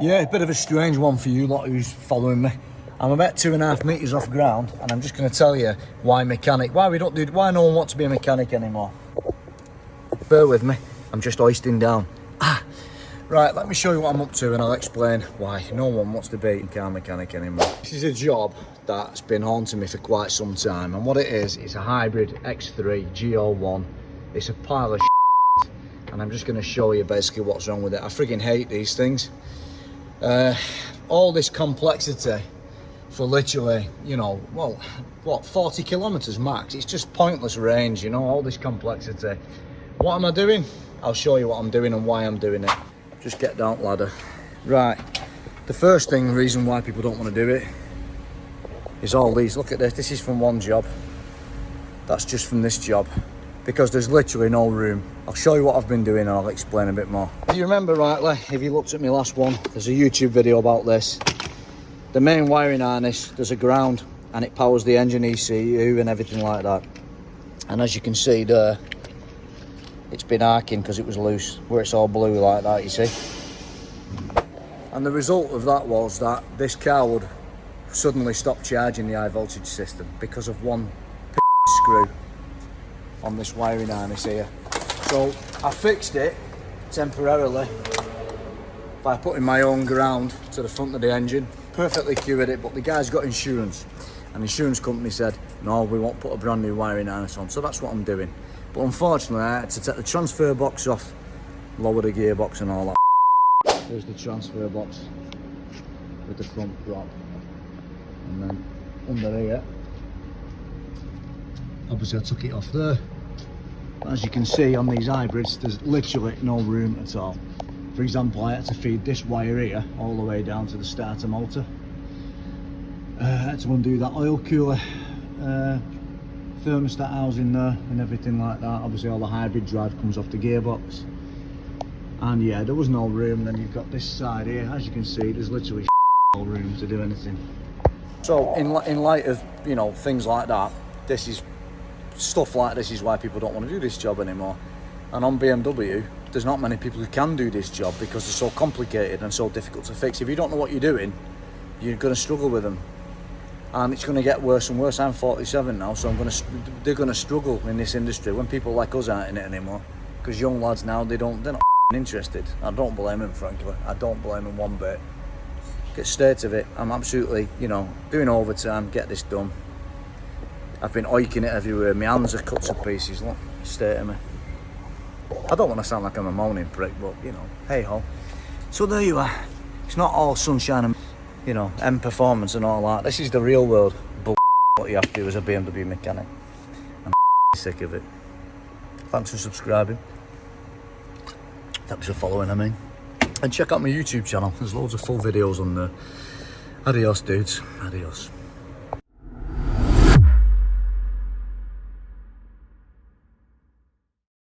Yeah, a bit of a strange one for you lot who's following me. I'm about 2.5 metres off ground, and I'm just going to tell you why why no one wants to be a mechanic anymore. Bear with me, I'm just hoisting down. Right, let me show you what I'm up to and I'll explain why no one wants to be a car mechanic anymore. This is a job that's been haunting me for quite some time, and what it is, it's a hybrid X3 GO1. It's a pile of shit, and I'm just going to show you basically what's wrong with it. I friggin' hate these things. All this complexity for literally, you know, well, what, 40 kilometres max? It's just pointless range, you know, all this complexity. What am I doing? I'll show you what I'm doing and why I'm doing it. Just get down ladder. Right, the first reason why people don't want to do it is all these. Look at this. This is from one job. That's just from this job, because there's literally no room. I'll show you what I've been doing and I'll explain a bit more. If you remember rightly, if you looked at my last one, there's a YouTube video about this. The main wiring harness, there's a ground and it powers the engine, ECU and everything like that. And as you can see there, it's been arcing because it was loose, where it's all blue like that, you see. And the result of that was that this car would suddenly stop charging the high voltage system because of one screw on this wiring harness here. So I fixed it temporarily by putting my own ground to the front of the engine. Perfectly cured it, but the guy's got insurance, and the insurance company said, no, we won't put a brand new wiring harness on. So that's what I'm doing. But unfortunately, I had to take the transfer box off, lower the gearbox and all that. There's the transfer box with the front prop. And then under here, obviously I took it off there. As you can see on these hybrids, there's literally no room at all. For example, I had to feed this wire here all the way down to the starter motor. I had to undo that oil cooler thermostat housing there and everything like that. Obviously all the hybrid drive comes off the gearbox, and yeah, there was no room. Then you've got this side here, as you can see, there's literally no room to do anything. So in light of, you know, things like that, this is stuff like this is why people don't want to do this job anymore. And on BMW, there's not many people who can do this job because they're so complicated and so difficult to fix. If you don't know what you're doing, you're going to struggle with them. And it's going to get worse and worse. I'm 47 now, so they're going to struggle in this industry when people like us aren't in it anymore. Because young lads now, they're not interested. I don't blame them, frankly. I don't blame them one bit. Get straight of it. I'm absolutely, you know, doing overtime, get this done. I've been oiking it everywhere. My hands are cut to pieces. Look, straight at me. I don't want to sound like I'm a moaning prick, but, you know, hey ho. So there you are. It's not all sunshine and, you know, M performance and all that. This is the real world what you have to do as a BMW mechanic. I'm sick of it. Thanks for subscribing. Thanks for following, I mean. And check out my YouTube channel. There's loads of full videos on there. Adios, dudes. Adios.